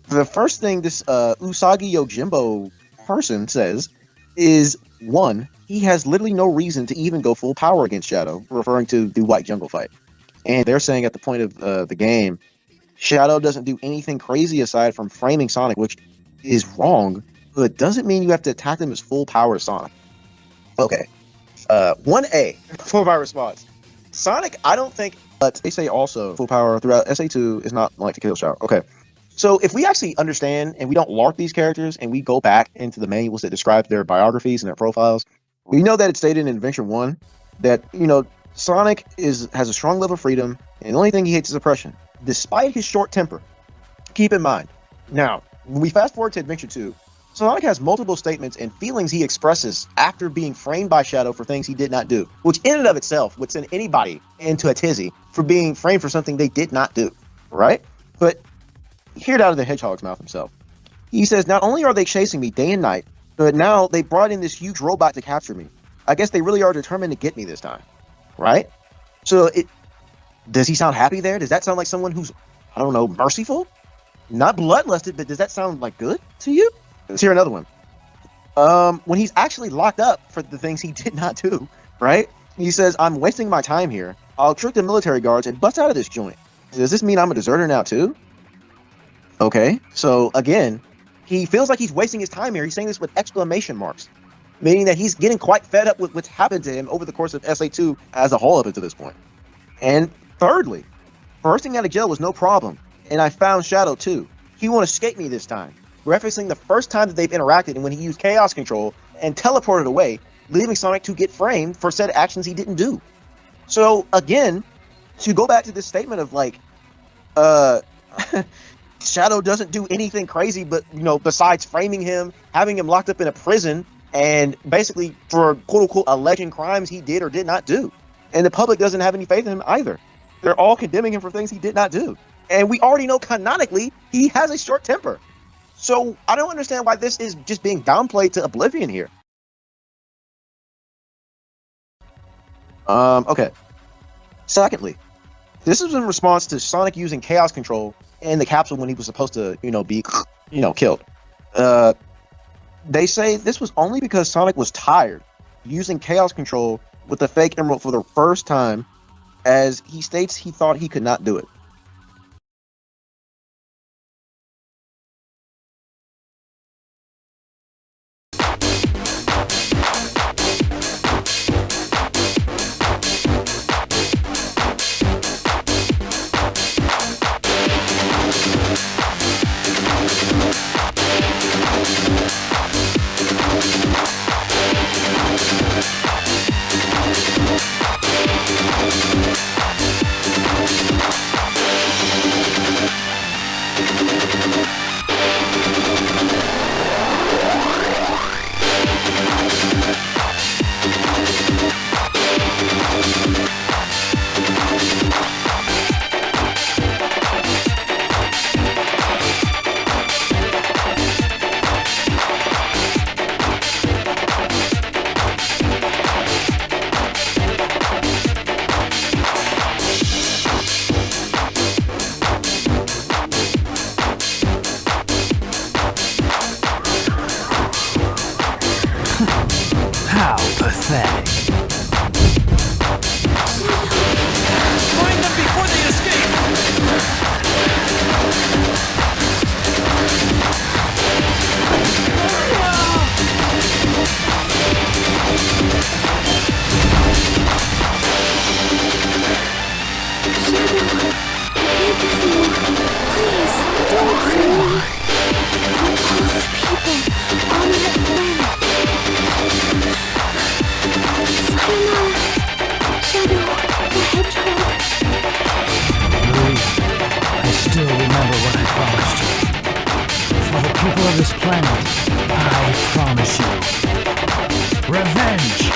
The first thing this Usagi Yojimbo person says is one, he has literally no reason to even go full power against Shadow, referring to the White Jungle fight. And they're saying at the point of the game, Shadow doesn't do anything crazy aside from framing Sonic, which is wrong, but it doesn't mean you have to attack them as full power Sonic. Okay. 1A for my response. Sonic, I don't think, but they say also full power throughout SA2 is not like to kill Shadow. Okay. So if we actually understand and we don't LARP these characters and we go back into the manuals that describe their biographies and their profiles, we know that it's stated in Adventure 1 that, Sonic has a strong level of freedom and the only thing he hates is oppression, despite his short temper. Keep in mind. Now, when we fast forward to Adventure 2, Sonic has multiple statements and feelings he expresses after being framed by Shadow for things he did not do, which in and of itself would send anybody into a tizzy for being framed for something they did not do, right? But hear it out of the Hedgehog's mouth himself. He says, not only are they chasing me day and night, but now they brought in this huge robot to capture me. I guess they really are determined to get me this time, right? So does he sound happy there? Does that sound like someone who's, I don't know, merciful? Not bloodlusted, but does that sound like good to you? Let's hear another one. When he's actually locked up for the things he did not do, right? He says, I'm wasting my time here. I'll trick the military guards and bust out of this joint. Does this mean I'm a deserter now too? Okay, so again, he feels like he's wasting his time here. He's saying this with exclamation marks, meaning that he's getting quite fed up with what's happened to him over the course of SA2 as a whole up until this point. And thirdly, bursting out of jail was no problem, and I found Shadow too. He won't escape me this time, referencing the first time that they've interacted and when he used Chaos Control and teleported away, leaving Sonic to get framed for said actions he didn't do. So again, to go back to this statement of like, Shadow doesn't do anything crazy, but besides framing him, having him locked up in a prison, and basically for quote unquote alleged crimes he did or did not do. And the public doesn't have any faith in him either. They're all condemning him for things he did not do. And we already know canonically he has a short temper. So I don't understand why this is just being downplayed to oblivion here. Okay. Secondly, this is in response to Sonic using Chaos Control in the capsule when he was supposed to, be, killed. They say this was only because Sonic was tired using Chaos Control with the fake emerald for the first time, as he states he thought he could not do it. How pathetic. Find them before they escape! People of this planet, I promise you, revenge!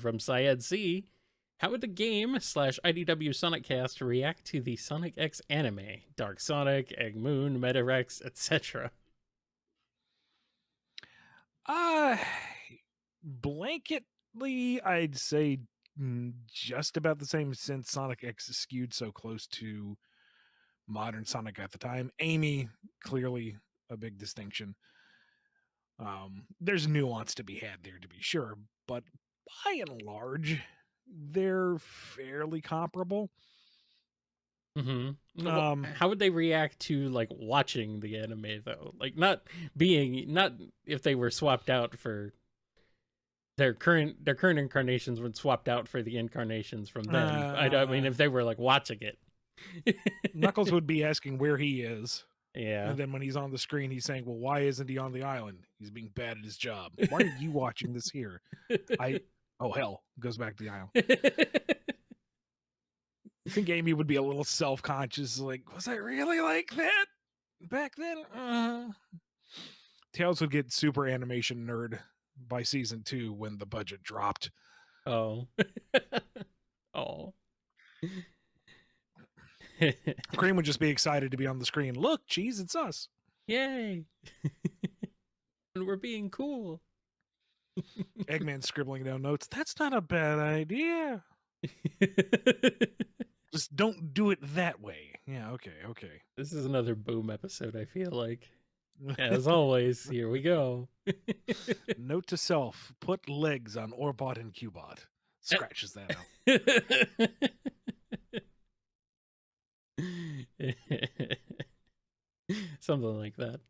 from Syed C. How would the game / IDW Sonic Cast react to the Sonic X anime? Dark Sonic, Egg Moon, Metarex, etc. Blanketly, I'd say just about the same, since Sonic X is skewed so close to modern Sonic at the time. Amy, clearly a big distinction. There's nuance to be had there, to be sure, but by and large, they're fairly comparable. Mm-hmm. How would they react to like watching the anime though? Like not if they were swapped out for their current incarnations when swapped out for the incarnations from them. I mean, if they were like watching it, Knuckles would be asking where he is. Yeah. And then when he's on the screen, he's saying, well, why isn't he on the island? He's being bad at his job. Why are you watching this here? Oh, hell. Goes back to the island. I think Amy would be a little self-conscious. Like, was I really like that back then? Tails would get super animation nerd by season 2 when the budget dropped. Oh. Oh. Cream would just be excited to be on the screen. Look, geez, it's us. Yay. And we're being cool. Eggman scribbling down notes. That's not a bad idea. Just don't do it that way. Yeah, okay. This is another Boom episode, I feel like. As always, here we go. Note to self, put legs on Orbot and Cubot. Scratches that out. Something like that.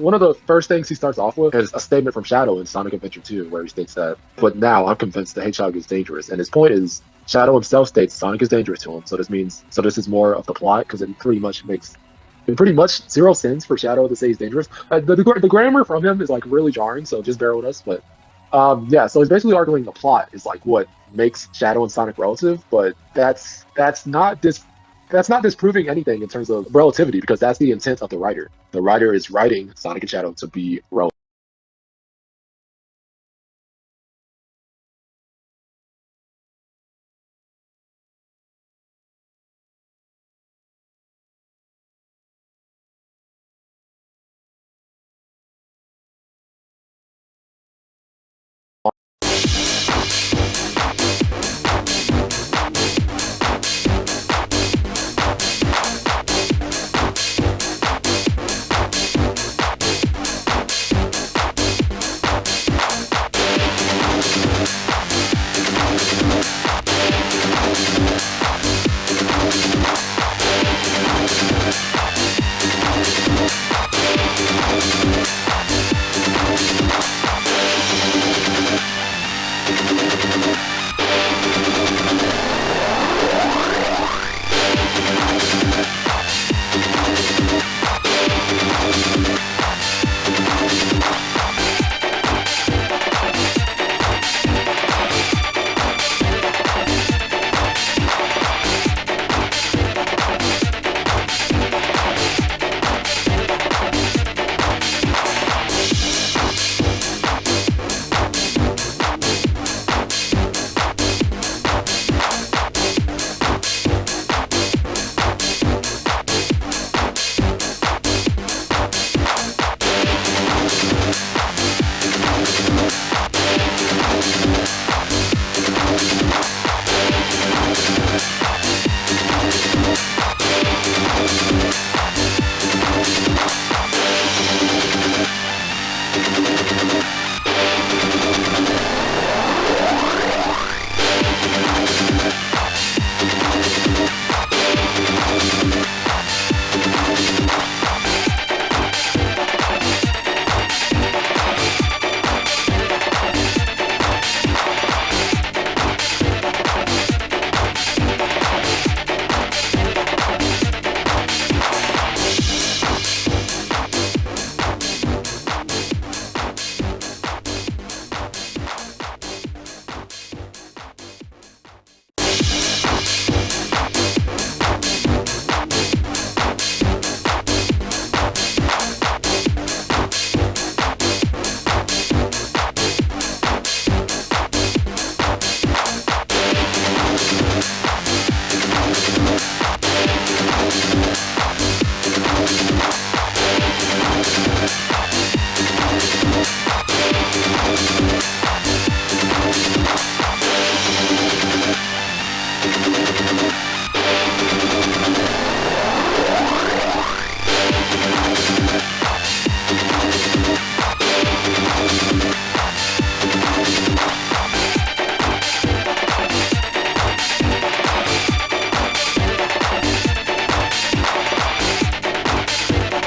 one of the first things he starts off with is a statement from Shadow in Sonic Adventure 2, where he states that, but now I'm convinced the Hedgehog is dangerous. And his point is, Shadow himself states Sonic is dangerous to him. So this is more of the plot, because it pretty much zero sense for Shadow to say he's dangerous. The grammar from him is like really jarring, so just bear with us. But so he's basically arguing the plot is like what makes Shadow and Sonic relative, but that's not disproving anything in terms of relativity, because that's the intent of the writer. The writer is writing Sonic and Shadow to be relative.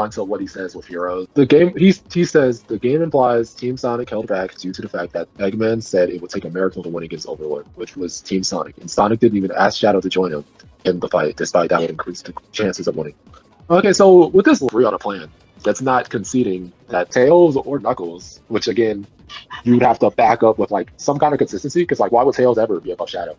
onto what he says with Heroes. The game, he says the game implies Team Sonic held back due to the fact that Eggman said it would take a miracle to win against Overlord, which was Team Sonic, and Sonic didn't even ask Shadow to join him in the fight, despite that would increase the chances of winning. Okay, so with this, agree on a plan that's not conceding that Tails or Knuckles, which again, you'd have to back up with like some kind of consistency, because like why would Tails ever be above Shadow?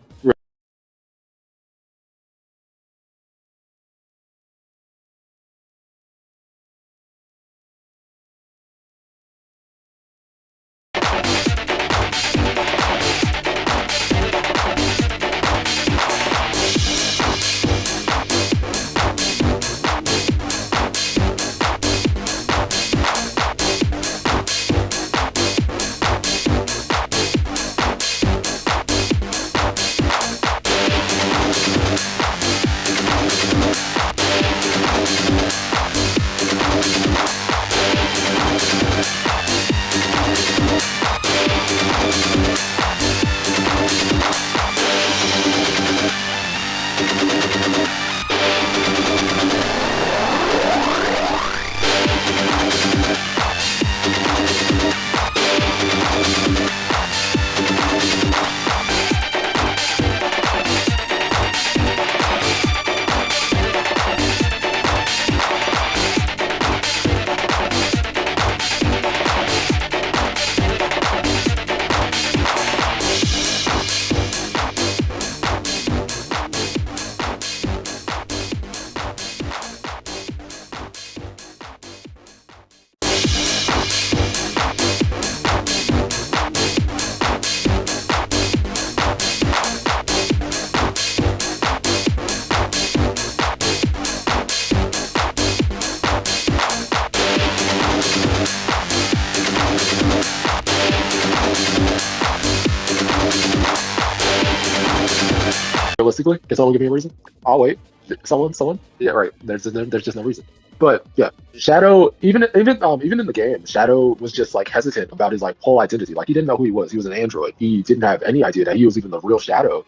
Realistically, can someone give me a reason? I'll wait. Someone. Yeah, right. There's just no reason. But yeah, Shadow, even in the game, Shadow was just like hesitant about his like whole identity. Like he didn't know who he was. He was an android. He didn't have any idea that he was even the real Shadow.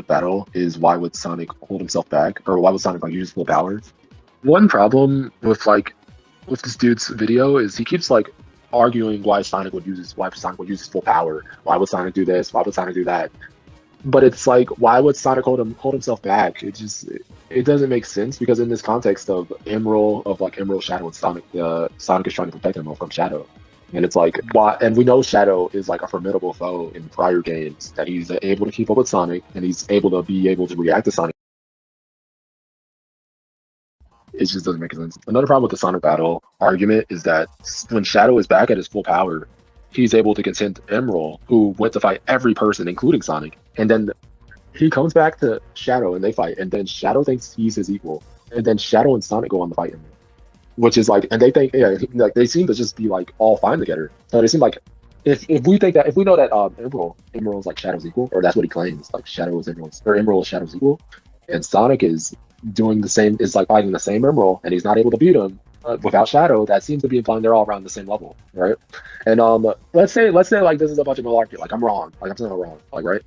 Battle is why would Sonic hold himself back, or why would Sonic like use his full power? One problem with this dude's video is he keeps like arguing why Sonic would use his full power. Why would Sonic do this? Why would Sonic do that? But it's like, why would Sonic hold himself back? It doesn't make sense, because in this context of Emerald, Shadow, and Sonic, Sonic is trying to protect Emerald from Shadow. And it's like, why? And we know Shadow is like a formidable foe in prior games, that he's able to keep up with Sonic, and he's able to react to Sonic. It just doesn't make sense. Another problem with the Sonic battle argument is that when Shadow is back at his full power, he's able to contend Emerald, who went to fight every person, including Sonic. And then he comes back to Shadow and they fight, and then Shadow thinks he's his equal. And then Shadow and Sonic go on the fight. Which is like, and they think, yeah, like they seem to just be like all fine together. So they seem like, if we know that Emerald's like Shadow's equal, or that's what he claims, like Emerald is Shadow's equal, and Sonic is doing the same, is like fighting the same Emerald, and he's not able to beat him without Shadow, that seems to be implying they're all around the same level, right? And let's say like this is a bunch of malarkey, like I'm wrong, like I'm saying I'm wrong, like, right?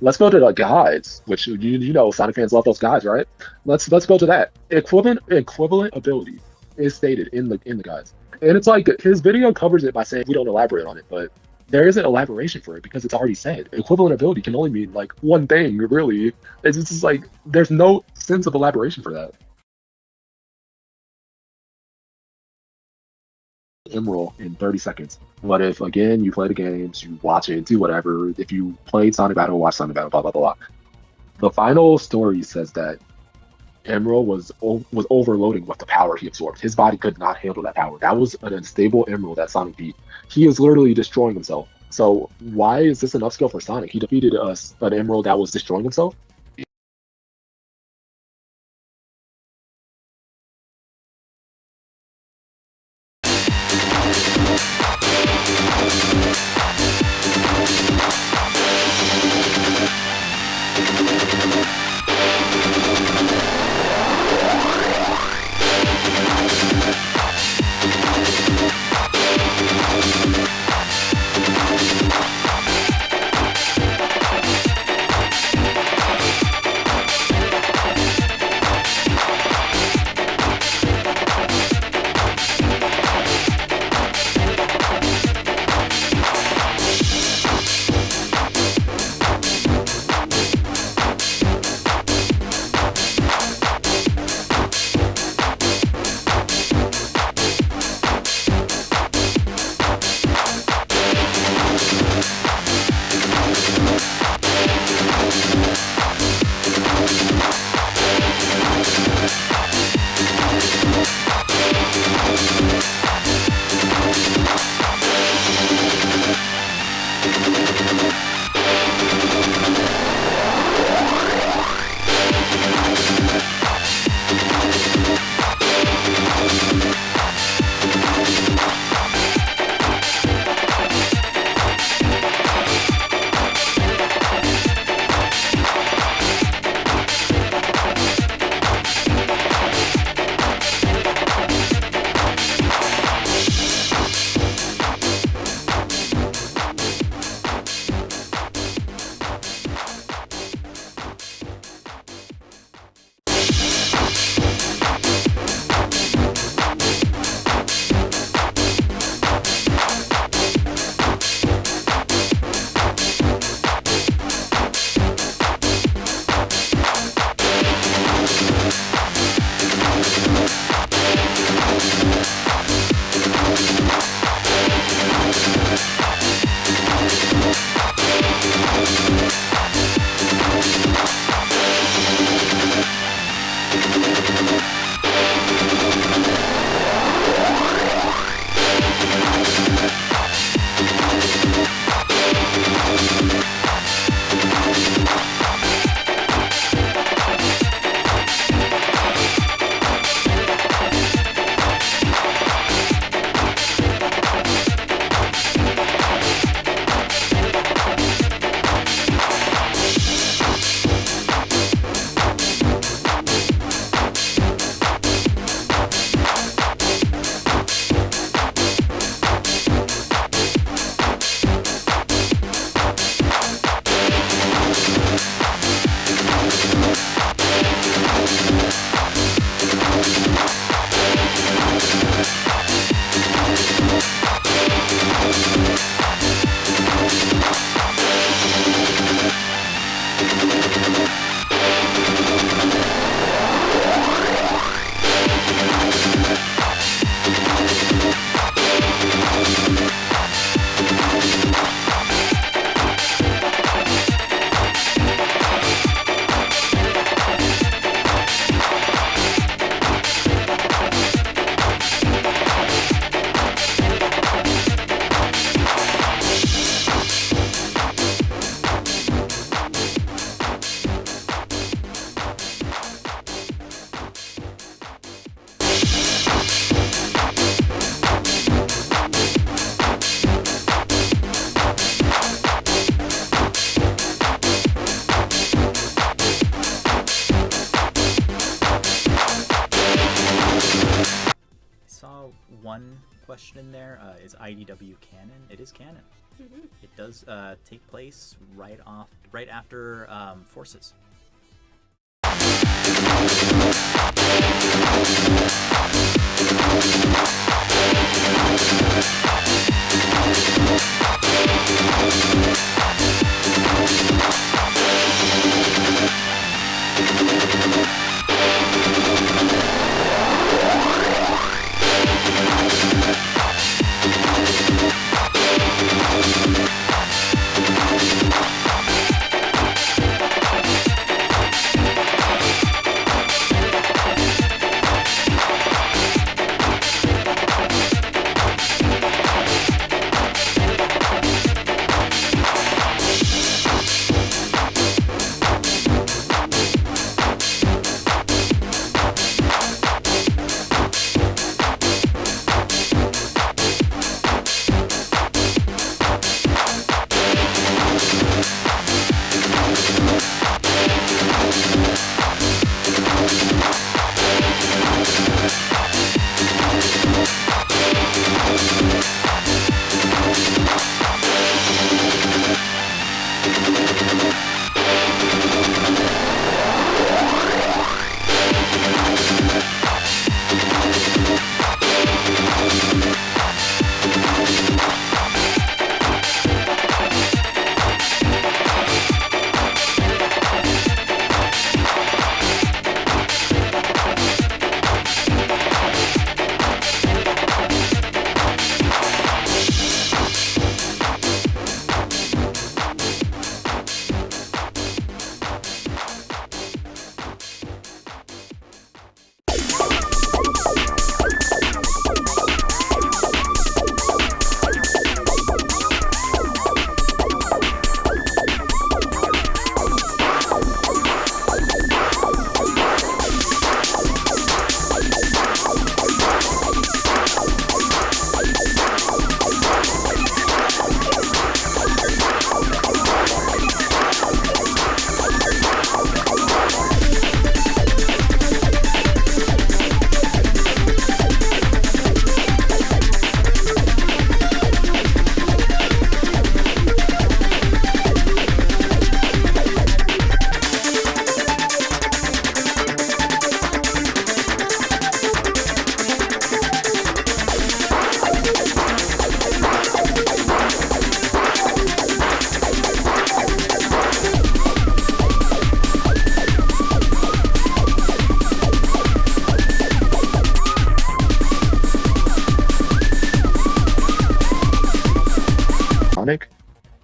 Let's go to the guides, which you know Sonic fans love those guides, right? Let's go to that. Equivalent ability is stated in the guides, and it's like his video covers it by saying we don't elaborate on it, but there isn't elaboration for it because it's already said. Equivalent ability can only mean like one thing, really. It's just like there's no sense of elaboration for that. Emerald in 30 seconds. What if, again, you play the games, you watch it, do whatever. If you played Sonic Battle, watch Sonic Battle, blah blah blah. The final story says that Emerald was overloading with the power he absorbed. His body could not handle that power. That was an unstable Emerald that Sonic beat. He is literally destroying himself. So why is this enough skill for Sonic? He defeated an Emerald that was destroying himself. question in there. Is IDW canon? It is canon. It does take place right after Forces.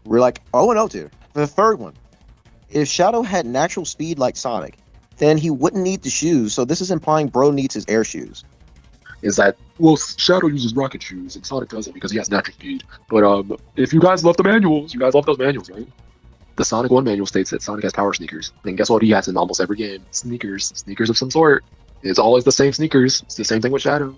We're like 0-0 tier. The third one. If Shadow had natural speed like Sonic, then he wouldn't need the shoes, so this is implying Bro needs his air shoes. Is that, well, Shadow uses rocket shoes and Sonic doesn't because he has natural speed. But if you guys love the manuals, you guys love those manuals, right? The Sonic 1 manual states that Sonic has power sneakers. And guess what he has in almost every game? Sneakers. Sneakers of some sort. It's always the same sneakers. It's the same thing with Shadow.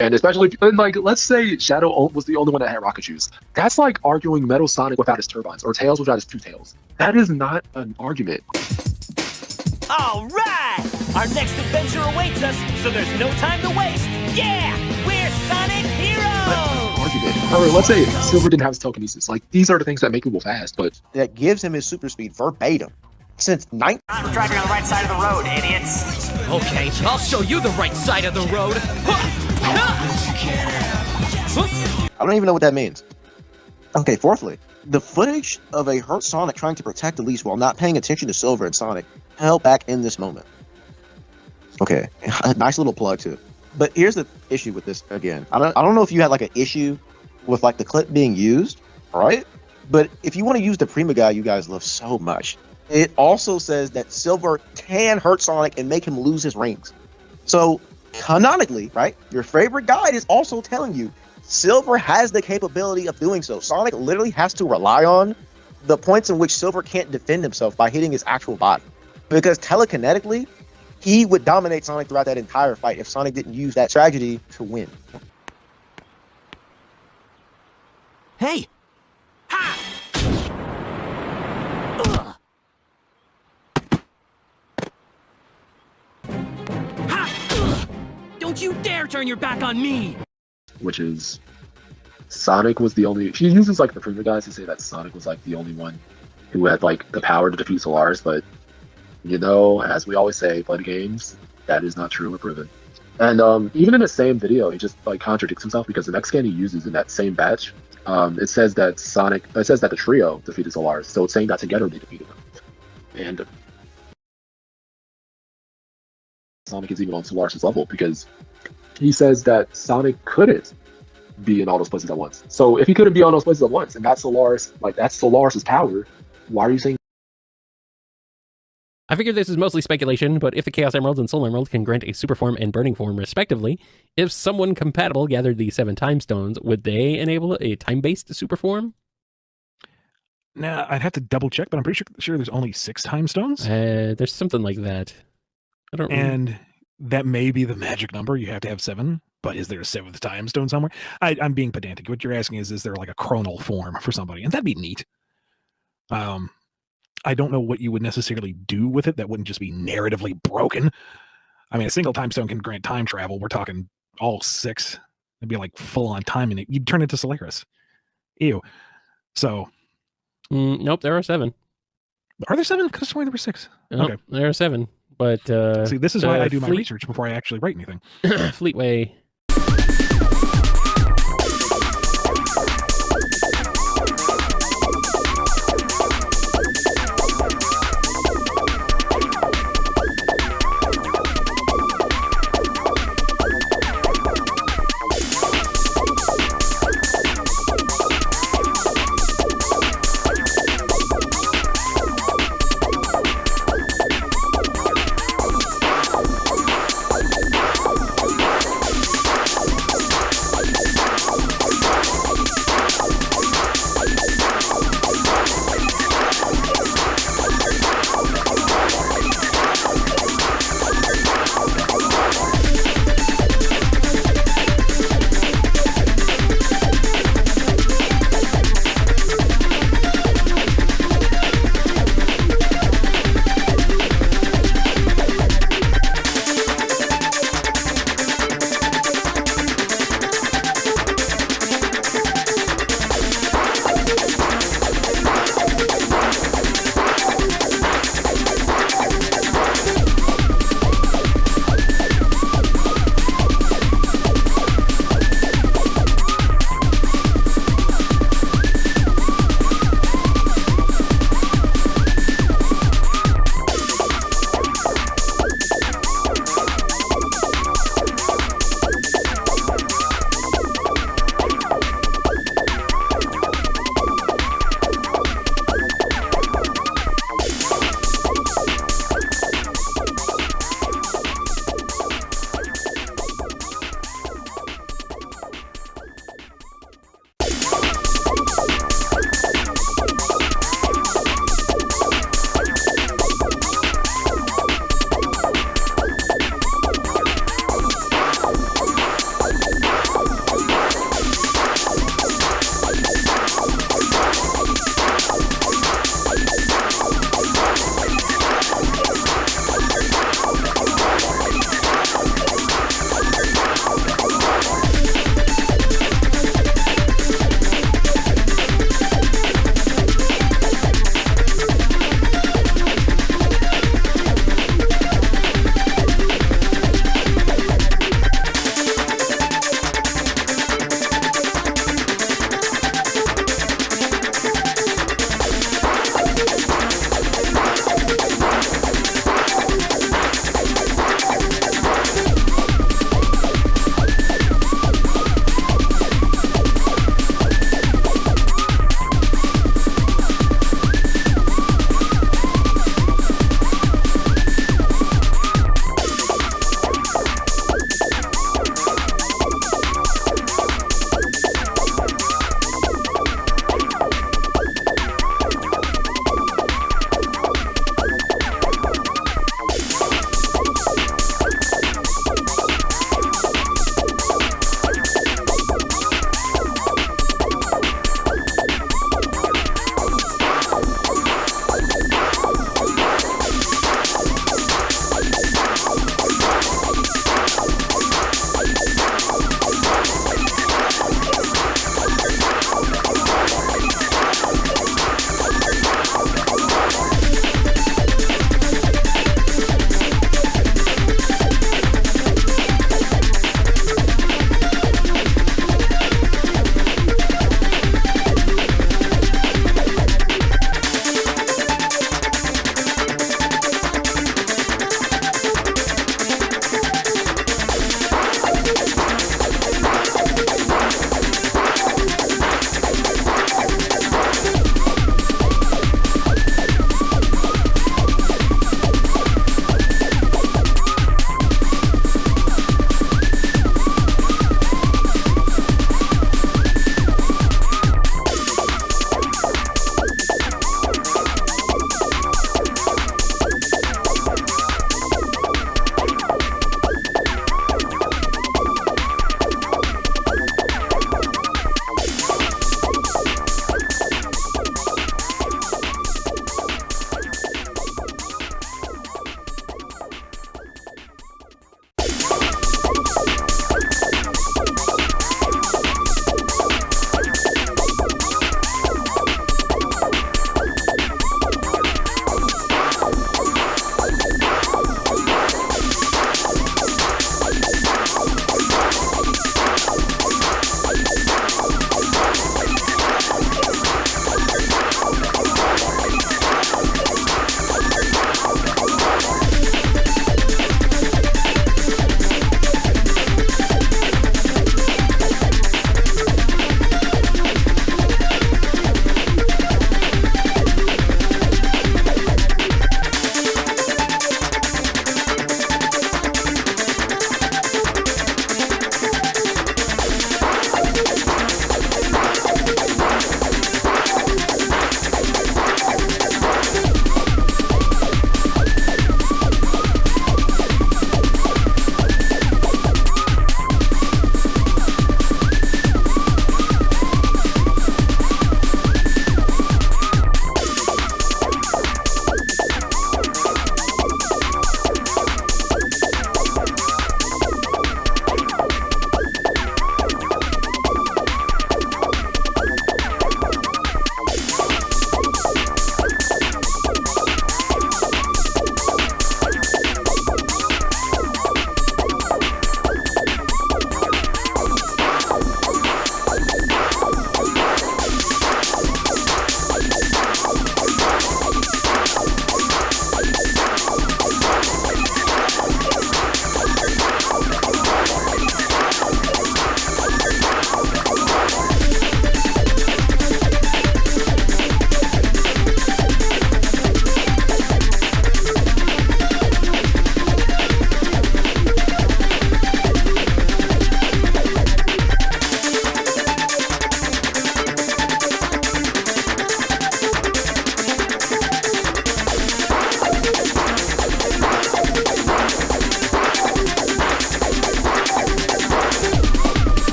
And especially, like, let's say Shadow was the only one that had rocket shoes. That's like arguing Metal Sonic without his turbines, or Tails without his two tails. That is not an argument. All right! Our next adventure awaits us, so there's no time to waste. Yeah! We're Sonic Heroes! Argument. Or let's say Silver didn't have his telekinesis. Like, these are the things that make people fast, but... That gives him his super speed verbatim. Since We're driving on the right side of the road, idiots. Okay, I'll show you the right side of the road. I don't even know what that means. Okay, fourthly, the footage of a hurt Sonic trying to protect Elise while not paying attention to Silver and Sonic held back in this moment. Okay, a nice little plug too. But here's the issue with this again. I don't know if you had like an issue with like the clip being used, right? But if you want to use the Prima guy you guys love so much, it also says that Silver can hurt Sonic and make him lose his rings. So canonically, right, your favorite guide is also telling you Silver has the capability of doing so. Sonic literally has to rely on the points in which Silver can't defend himself by hitting his actual body. Because telekinetically, he would dominate Sonic throughout that entire fight if Sonic didn't use that strategy to win. Hey! Ha! Ha! you dare turn your back on me! which is Sonic was the only. She uses like the Prima guys to say that Sonic was like the only one who had like the power to defeat Solaris, but as we always say, play the games. That is not true or proven. And even in the same video, he just like contradicts himself because the next scan he uses in that same batch, it says that the trio defeated Solaris, so it's saying that together they defeated him. And Sonic is even on Solaris' level because he says that Sonic couldn't be in all those places at once. So if he couldn't be on those places at once, and that's Solaris' power, why are you saying? I figure this is mostly speculation, but if the Chaos Emeralds and Soul Emerald can grant a super form and burning form respectively, if someone compatible gathered the 7 time stones, would they enable a time-based super form? Now, I'd have to double check, but I'm pretty sure there's only 6 time stones. There's something like that. I don't remember. And that may be the magic number. You have to have 7, but is there a 7th time stone somewhere? I'm being pedantic. What you're asking is there like a chronal form for somebody? And that'd be neat. I don't know what you would necessarily do with it that wouldn't just be narratively broken. I mean, a single time stone can grant time travel. We're talking all 6. It'd be like full on time in it. You'd turn into Solaris. Ew. So. Nope, there are 7. Are there 7? Because I swear there were 6. Nope, okay. There are 7. But see, this is why I do my research before I actually write anything. Fleetway.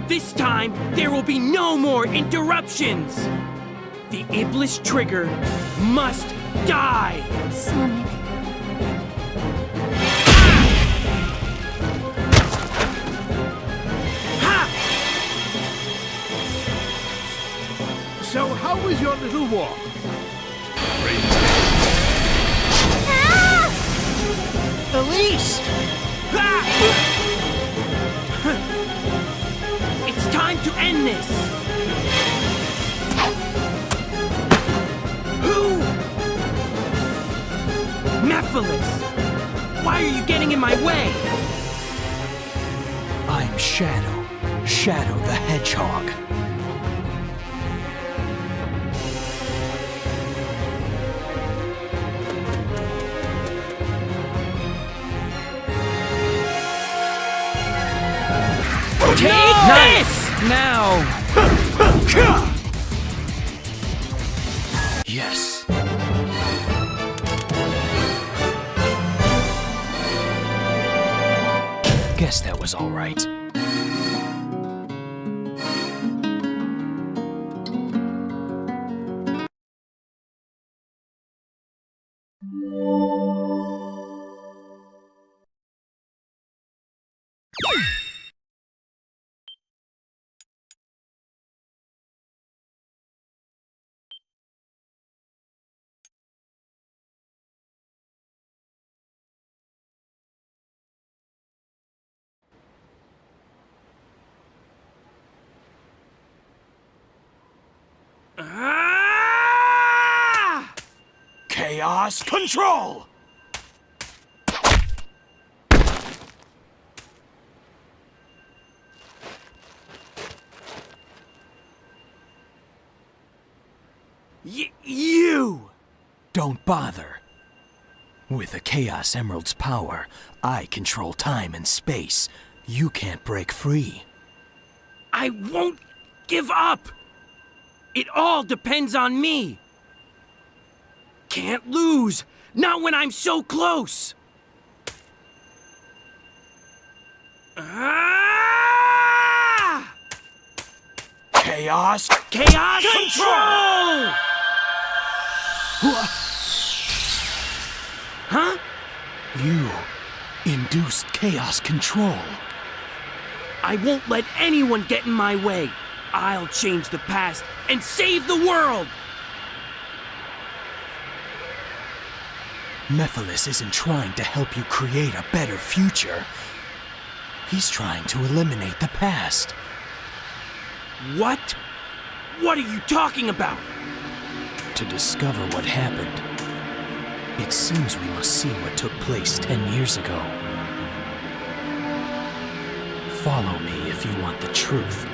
This time, there will be no more interruptions! The Iblis Trigger must die! Sonic. So how was your little walk? Elise! It's time to end this! Who? Mephiles! Why are you getting in my way? I'm Shadow. Shadow the Hedgehog. Take this! Now! Yes. Guess that was all right. Chaos Control! You! Don't bother. With the Chaos Emerald's power, I control time and space. You can't break free. I won't give up! It all depends on me! Can't lose! Not when I'm so close! Chaos Control! Huh? You induced Chaos Control. I won't let anyone get in my way. I'll change the past and save the world! Mephiles isn't trying to help you create a better future. He's trying to eliminate the past. What? What are you talking about? To discover what happened, it seems we must see what took place 10 years ago. Follow me if you want the truth.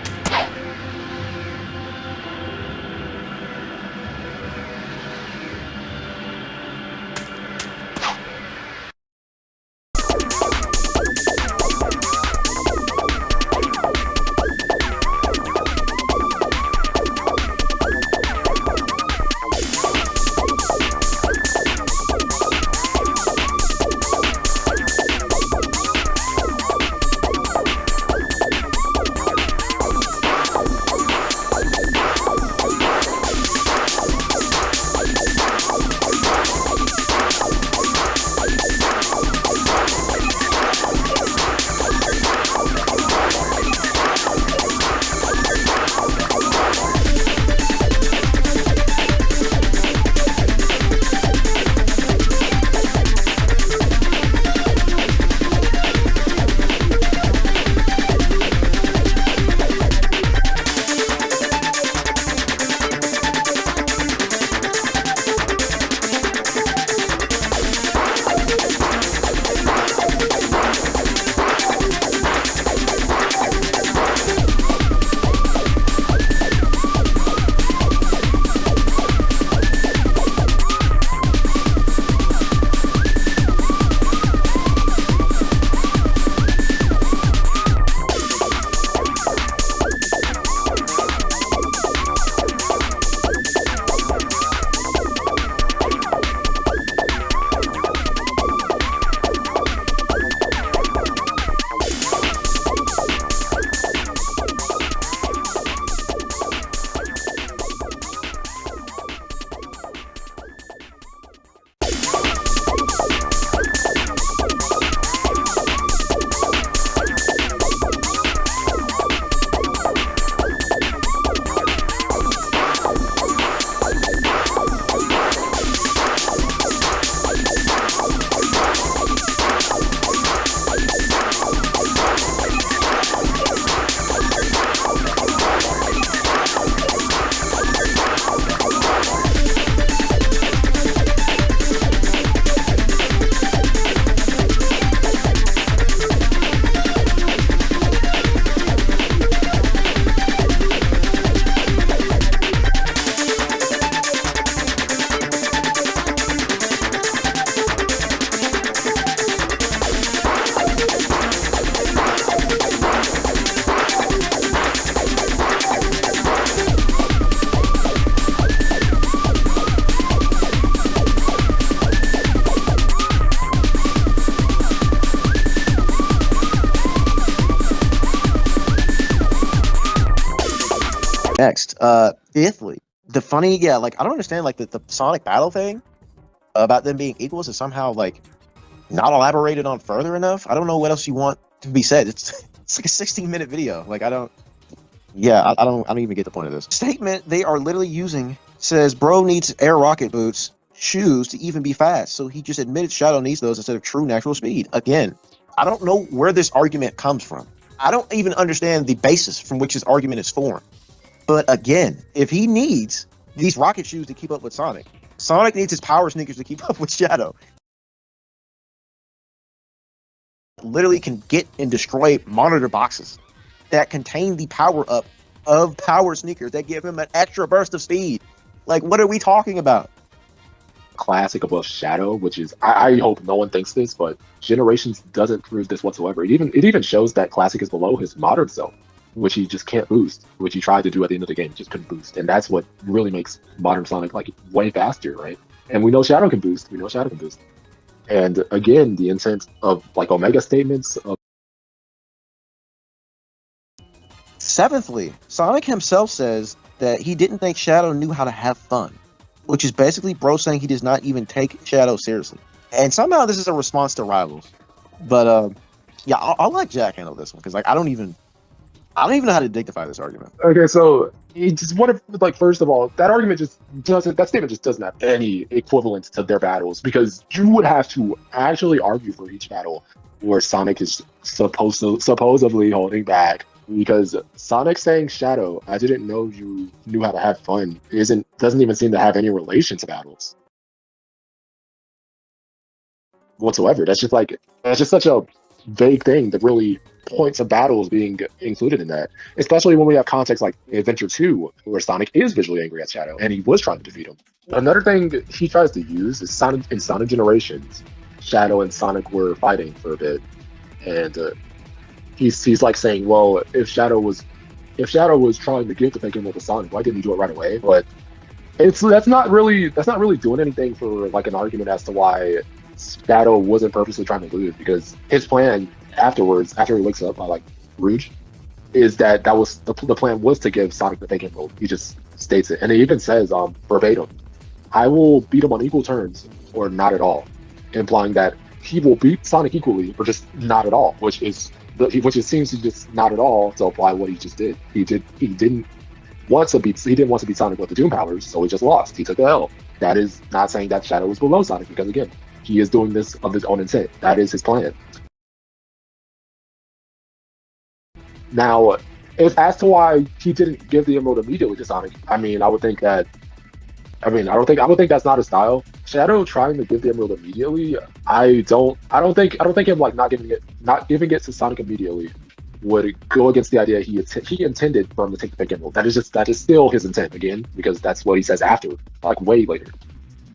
Next, fifthly, the funny, like I don't understand like the Sonic battle thing about them being equals is somehow like not elaborated on further enough. I don't know what else you want to be said. It's like a 16-minute video. Like I don't even get the point of this statement. They are literally using says bro needs air rocket boots, shoes to even be fast. So he just admitted Shadow needs those instead of true natural speed. Again, I don't know where this argument comes from. I don't even understand the basis from which this argument is formed. But again, if he needs these rocket shoes to keep up with Sonic, Sonic needs his power sneakers to keep up with Shadow. Literally can get and destroy monitor boxes that contain the power up of power sneakers that give him an extra burst of speed. Like, what are we talking about? Classic above Shadow, which is I hope no one thinks this, but Generations doesn't prove this whatsoever. It even shows that Classic is below his modern self, which he just can't boost, which he tried to do at the end of the game, just couldn't boost. And that's what really makes modern Sonic like way faster, right? And we know Shadow can boost. And again, the intent of like Omega statements of Seventhly, Sonic himself says that he didn't think Shadow knew how to have fun, which is basically bro saying he does not even take Shadow seriously. And somehow this is a response to Rivals. But yeah, I'll let Jack handle this one because like I don't even know how to dignify this argument. Okay, so it just first of all, that argument just doesn't, that statement just doesn't have any equivalence to their battles, because you would have to actually argue for each battle where Sonic is supposedly holding back, because Sonic saying Shadow, I didn't know you knew how to have fun, doesn't even seem to have any relation to battles whatsoever. That's just such a vague thing that really points to battles being included in that, especially when we have context like Adventure 2 where Sonic is visually angry at Shadow and he was trying to defeat him. Another thing he tries to use is in Sonic Generations, Shadow and Sonic were fighting for a bit, and he's like saying, well, if Shadow was trying to give the fake emerald to Sonic, why didn't he do it right away? But that's not really doing anything for like an argument as to why Shadow wasn't purposely trying to lose, because his plan afterwards, after he wakes up by like Rouge, is that was the plan was to give Sonic the fake emerald. He just states it, and he even says verbatim, I will beat him on equal terms or not at all, implying that he will beat Sonic equally or just not at all, which it seems to just not at all to apply what he just did. He didn't want to beat Sonic with the Doom powers, so he just lost. He took the L. That is not saying that Shadow was below Sonic, because again, he is doing this of his own intent. That is his plan. Now, as to why he didn't give the emerald immediately to Sonic, I would think that's not his style. Shadow trying to give the emerald immediately, I don't think him like not giving it to Sonic immediately would go against the idea he intended for him to take the fake emerald. That is still his intent, again, because that's what he says after, like way later.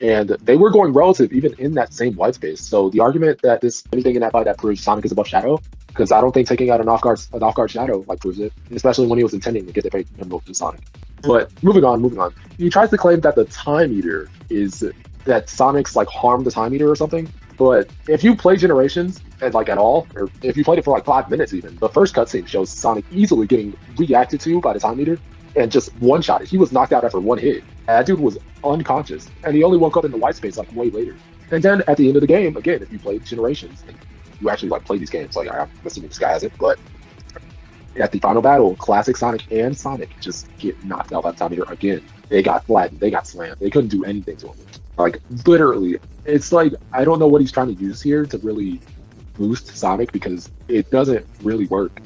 And they were going relative even in that same white space. So the argument that anything in that fight that proves Sonic is above Shadow, because I don't think taking out an off guard Shadow like proves it, especially when he was intending to get the fake emerald to Sonic. But moving on. He tries to claim that the Time Eater is that Sonic's like harmed the Time Eater or something. But if you play Generations and like at all, or if you played it for like 5 minutes even, the first cutscene shows Sonic easily getting reacted to by the Time Eater and just one-shot it. He was knocked out after one hit. That dude was unconscious, and he only woke up in the white space like way later. And then at the end of the game, again, if you play Generations, and you actually like play these games, like I'm assuming this guy hasn't, but at the final battle, Classic Sonic and Sonic just get knocked out by the Time Eater again. They got flattened, they got slammed, they couldn't do anything to him. Like literally, it's like I don't know what he's trying to use here to really boost Sonic, because it doesn't really work.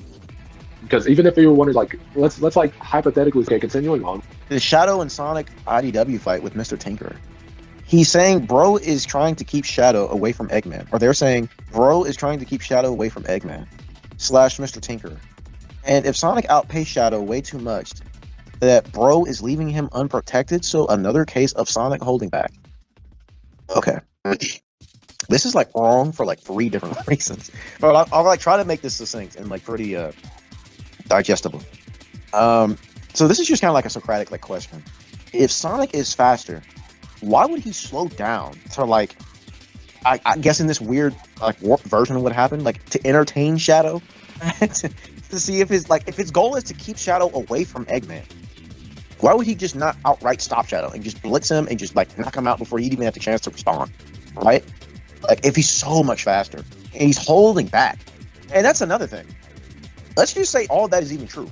Because even if you wanted, like, let's like hypothetically, okay, continuing on. The Shadow and Sonic IDW fight with Mr. Tinker. He's saying bro is trying to keep Shadow away from Eggman. Or they're saying bro is trying to keep Shadow away from Eggman / Mr. Tinker. And if Sonic outpaced Shadow way too much, that bro is leaving him unprotected, so another case of Sonic holding back. Okay. This is like wrong for like 3 different reasons. But I'll like try to make this succinct and like pretty digestible. So this is just kind of like a Socratic like question. If Sonic is faster, why would he slow down to like, I guess in this weird like warped version of what happened, like to entertain Shadow, to see if his goal is to keep Shadow away from Eggman, Why would he just not outright stop Shadow and just blitz him and just like knock him out before he'd even have the chance to respond, right? Like if he's so much faster and he's holding back. And that's another thing. Let's just say all of that is even true.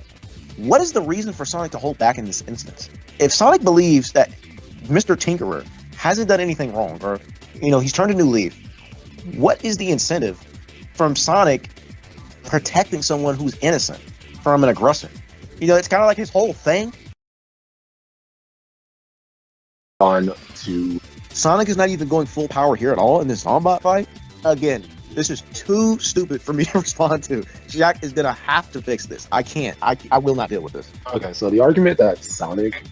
What is the reason for Sonic to hold back in this instance? If Sonic believes that Mr. Tinkerer hasn't done anything wrong, or he's turned a new leaf, what is the incentive from Sonic protecting someone who's innocent from an aggressor? It's kind of like his whole thing. On to Sonic is not even going full power here at all in this Zombot fight. Again, this is too stupid for me to respond to. Jack is gonna have to fix this. I can't. I will not deal with this. Okay, so the argument that Sonic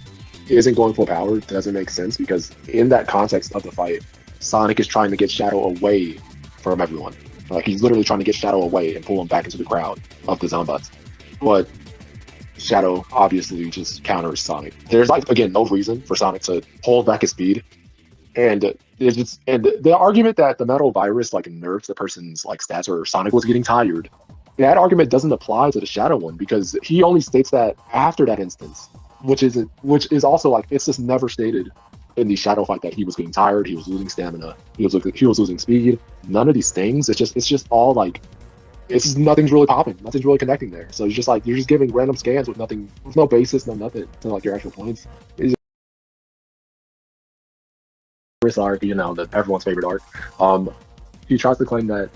isn't going full power doesn't make sense because in that context of the fight, Sonic is trying to get Shadow away from everyone. Like he's literally trying to get Shadow away and pull him back into the crowd of the Zombots. But Shadow obviously just counters Sonic. There's again no reason for Sonic to hold back his speed, and the argument that the metal virus nerfs the person's stats or Sonic was getting tired, that argument doesn't apply to the Shadow one because he only states that after that instance, which is also it's just never stated in the Shadow fight that he was getting tired, he was losing stamina, he was losing speed. None of these things. It's just all it's just nothing's really popping, nothing's really connecting there. So you're just giving random scans with nothing, with no basis, no nothing to your actual points. This arc, everyone's favorite arc. He tries to claim that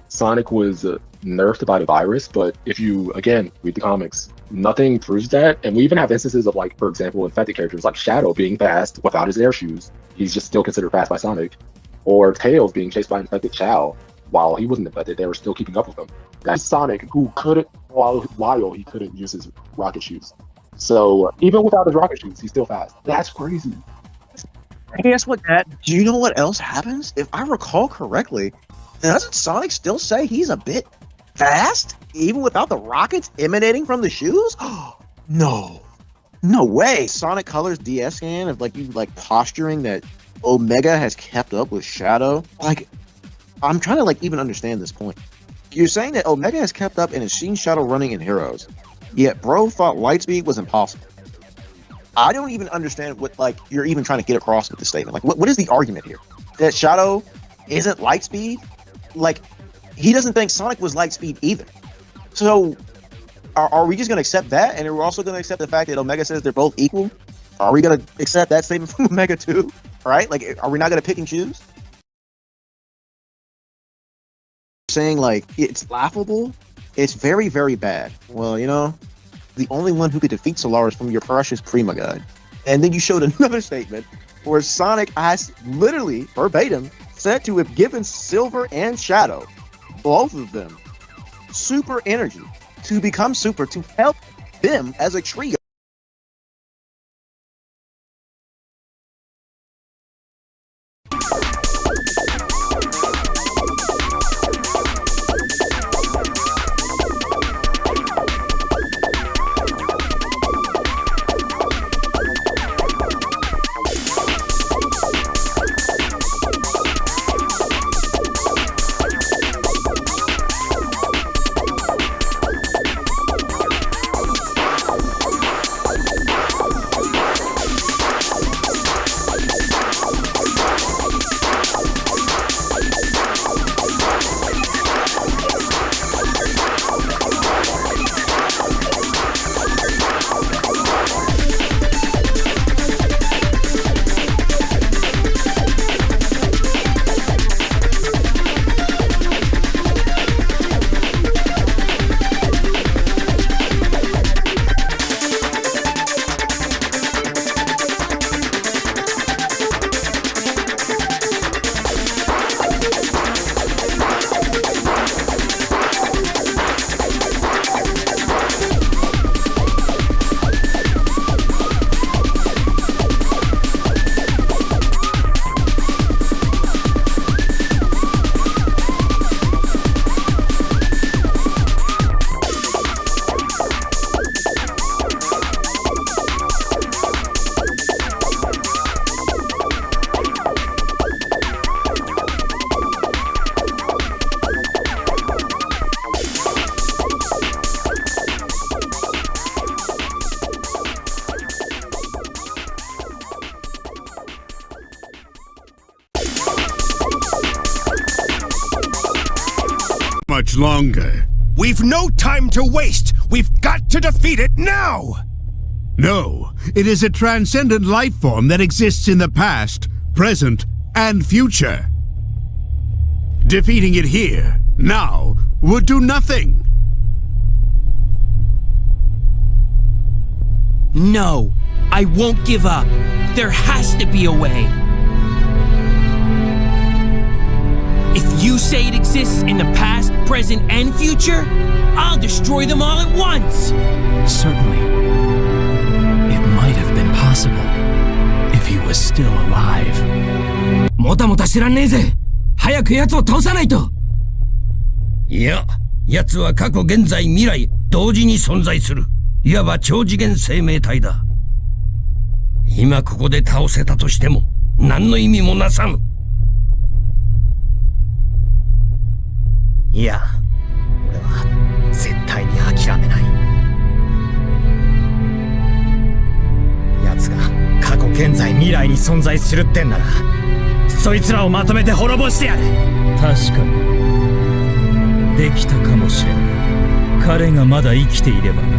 Sonic was nerfed by the virus, but if you again read the comics, nothing proves that. And we even have instances of for example, infected characters like Shadow being fast without his air shoes. He's just still considered fast by Sonic, or Tails being chased by infected Chao. While he wasn't infected, they were still keeping up with him. That's Sonic, who couldn't, while he couldn't use his rocket shoes. So even without his rocket shoes, he's still fast. That's crazy. Hey, guess what, Dad? Do you know what else happens? If I recall correctly, doesn't Sonic still say he's a bit fast, even without the rockets emanating from the shoes? No way. Sonic Colors DS scan of you posturing that Omega has kept up with Shadow. I'm trying to even understand this point. You're saying that Omega has kept up and has seen Shadow running in Heroes, yet bro thought Lightspeed was impossible. I don't even understand what you're even trying to get across with this statement. What is the argument here? That Shadow isn't Lightspeed? He doesn't think Sonic was Lightspeed either. So are we just going to accept that? And we're also going to accept the fact that Omega says they're both equal? Are we going to accept that statement from Omega too? Right? Are we not going to pick and choose? Saying it's laughable, it's very, very bad. Well, the only one who could defeat Solar is from your precious Prima guide. And then you showed another statement where Sonic has literally verbatim said to have given Silver and Shadow, both of them, super energy to become super to help them as a trio. much longer. We've no time to waste! We've got to defeat it now! No, it is a transcendent life form that exists in the past, present, and future. Defeating it here, now, would do nothing. No, I won't give up. There has to be a way. If you say it exists in the past, present, and future, I'll destroy them all at once! Certainly. It might have been possible if he was still alive. もたもた知らねえぜ。早く奴を倒さないと。いや、奴は過去現在未来同時に存在する。いわば超次元生命体だ。今ここで倒せたとしても何の意味もなさぬ。いや、俺は絶対に諦めない。奴が過去現在未来に存在するってんなら、そいつらをまとめて滅ぼしてやる。確かにできたかもしれない。彼がまだ生きていればな。